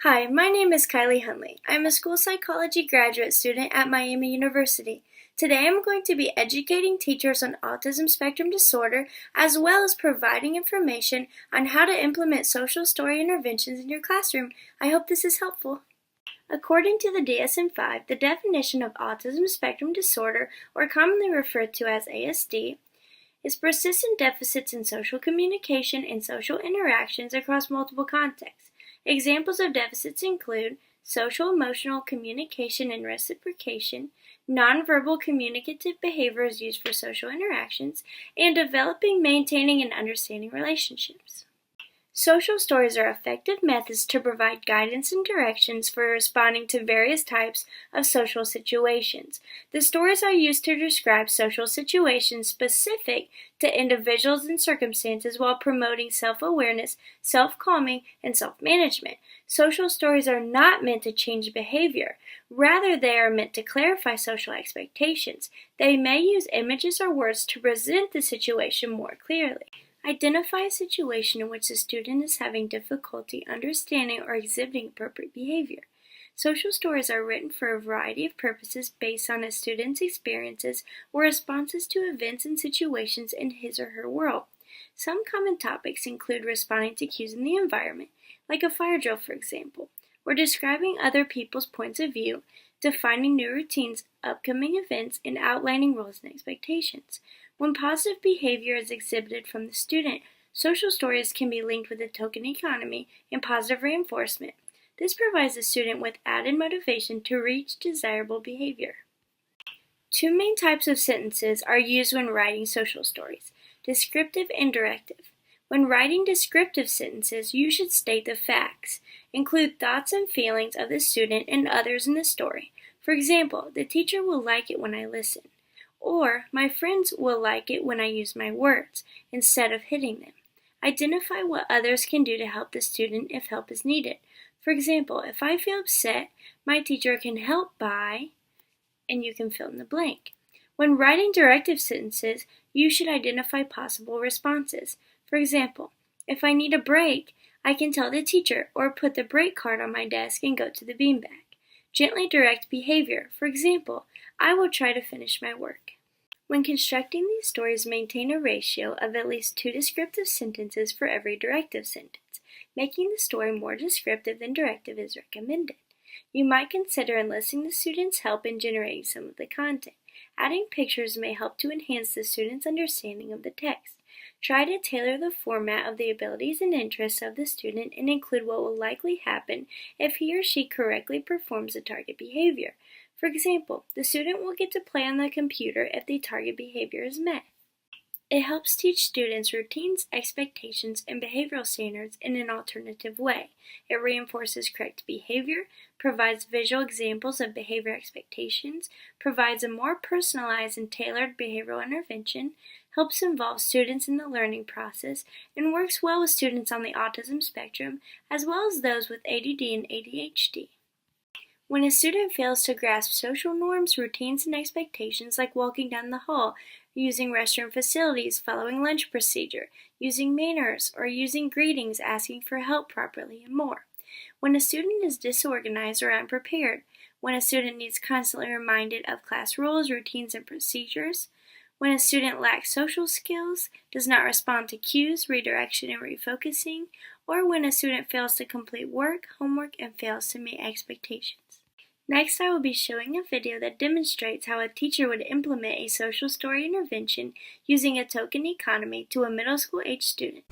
Hi, my name is Kylie Hunley. I'm a school psychology graduate student at Miami University. Today I'm going to be educating teachers on autism spectrum disorder as well as providing information on how to implement social story interventions in your classroom. I hope this is helpful. According to the DSM-5, the definition of autism spectrum disorder, or commonly referred to as ASD, is persistent deficits in social communication and social interactions across multiple contexts. Examples of deficits include social-emotional communication and reciprocation, nonverbal communicative behaviors used for social interactions, and developing, maintaining, and understanding relationships. Social stories are effective methods to provide guidance and directions for responding to various types of social situations. The stories are used to describe social situations specific to individuals and circumstances while promoting self-awareness, self-calming, and self-management. Social stories are not meant to change behavior. Rather, they are meant to clarify social expectations. They may use images or words to present the situation more clearly. Identify a situation in which the student is having difficulty understanding or exhibiting appropriate behavior. Social stories are written for a variety of purposes based on a student's experiences or responses to events and situations in his or her world. Some common topics include responding to cues in the environment, like a fire drill for example, or describing other people's points of view, defining new routines, upcoming events, and outlining roles and expectations. When positive behavior is exhibited from the student, social stories can be linked with the token economy and positive reinforcement. This provides the student with added motivation to reach desirable behavior. Two main types of sentences are used when writing social stories: descriptive and directive. When writing descriptive sentences, you should state the facts, include thoughts and feelings of the student and others in the story. For example, the teacher will like it when I listen. Or, my friends will like it when I use my words, instead of hitting them. Identify what others can do to help the student if help is needed. For example, if I feel upset, my teacher can help by, and you can fill in the blank. When writing directive sentences, you should identify possible responses. For example, if I need a break, I can tell the teacher or put the break card on my desk and go to the beanbag. Gently direct behavior. For example, I will try to finish my work. When constructing these stories, maintain a ratio of at least 2 descriptive sentences for every directive sentence. Making the story more descriptive than directive is recommended. You might consider enlisting the student's help in generating some of the content. Adding pictures may help to enhance the student's understanding of the text. Try to tailor the format of the abilities and interests of the student and include what will likely happen if he or she correctly performs the target behavior. For example, the student will get to play on the computer if the target behavior is met. It helps teach students routines, expectations, and behavioral standards in an alternative way. It reinforces correct behavior, provides visual examples of behavior expectations, provides a more personalized and tailored behavioral intervention, helps involve students in the learning process, and works well with students on the autism spectrum as well as those with ADD and ADHD. When a student fails to grasp social norms, routines, and expectations like walking down the hall, using restroom facilities, following lunch procedure, using manners, or using greetings, asking for help properly, and more. When a student is disorganized or unprepared, when a student needs constantly reminded of class rules, routines, and procedures, when a student lacks social skills, does not respond to cues, redirection, and refocusing, or when a student fails to complete work, homework, and fails to meet expectations. Next, I will be showing a video that demonstrates how a teacher would implement a social story intervention using a token economy to a middle school age student.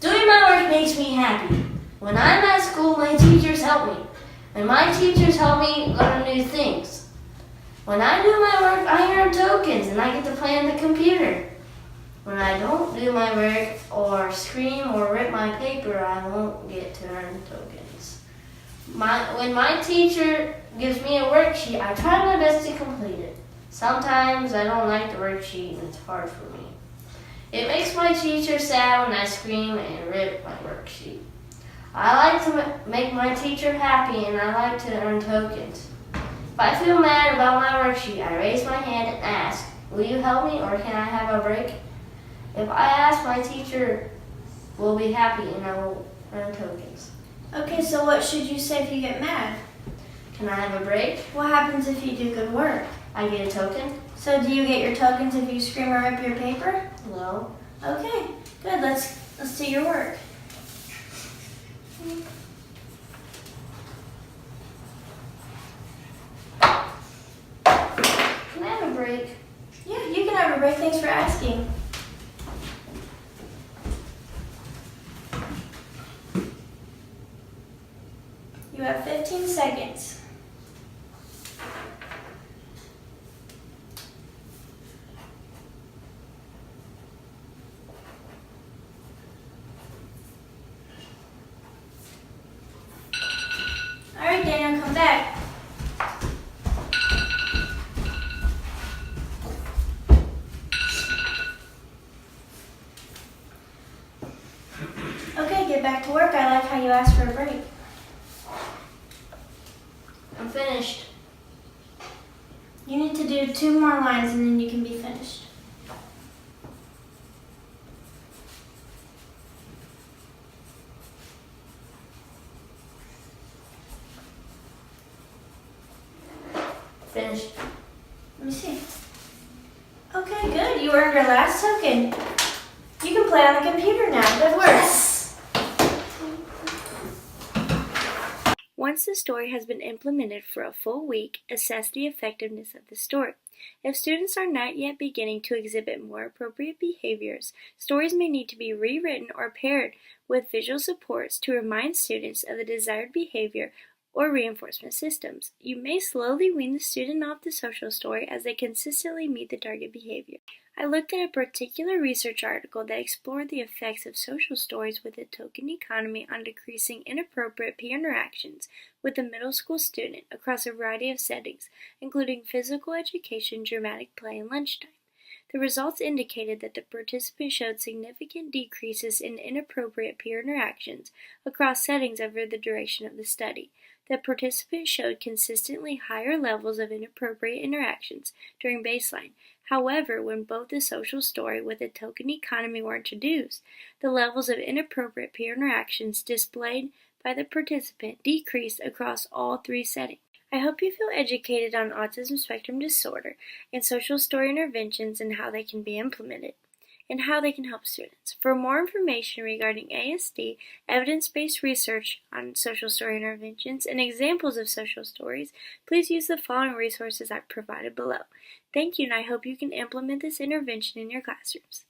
Doing my work makes me happy. When I'm at school, my teachers help me. And my teachers help me learn new things. When I do my work, I earn tokens and I get to play on the computer. When I don't do my work or scream or rip my paper, I won't get to earn tokens. When my teacher gives me a worksheet, I try my best to complete it. Sometimes I don't like the worksheet and it's hard for me. It makes my teacher sad when I scream and rip my worksheet. I like to make my teacher happy and I like to earn tokens. If I feel mad about my worksheet, I raise my hand and ask, "Will you help me or can I have a break?" If I ask, my teacher will be happy and I will earn tokens. Okay, so what should you say if you get mad? Can I have a break? What happens if you do good work? I get a token? So do you get your tokens if you scream or rip your paper? No. Okay, good. Let's do your work. Can I have a break? Yeah, you can have a break. Thanks for asking. You have 15 seconds. All right, Daniel, come back. Okay, get back to work. I like how you asked for a break. I'm finished. You need to do 2 more lines and then you can be finished. Finished. Let me see. Okay, good. You earned your last token. You can play on the computer now. Good work. Yes! Once the story has been implemented for a full week, assess the effectiveness of the story. If students are not yet beginning to exhibit more appropriate behaviors, stories may need to be rewritten or paired with visual supports to remind students of the desired behavior or reinforcement systems. You may slowly wean the student off the social story as they consistently meet the target behavior. I looked at a particular research article that explored the effects of social stories with a token economy on decreasing inappropriate peer interactions with a middle school student across a variety of settings, including physical education, dramatic play, and lunchtime. The results indicated that the participants showed significant decreases in inappropriate peer interactions across settings over the duration of the study. The participants showed consistently higher levels of inappropriate interactions during baseline. However, when both the social story with a token economy were introduced, the levels of inappropriate peer interactions displayed by the participant decreased across all 3 settings. I hope you feel educated on autism spectrum disorder and social story interventions and how they can be implemented, and how they can help students. For more information regarding ASD, evidence-based research on social story interventions, and examples of social stories, please use the following resources I've provided below. Thank you, and I hope you can implement this intervention in your classrooms.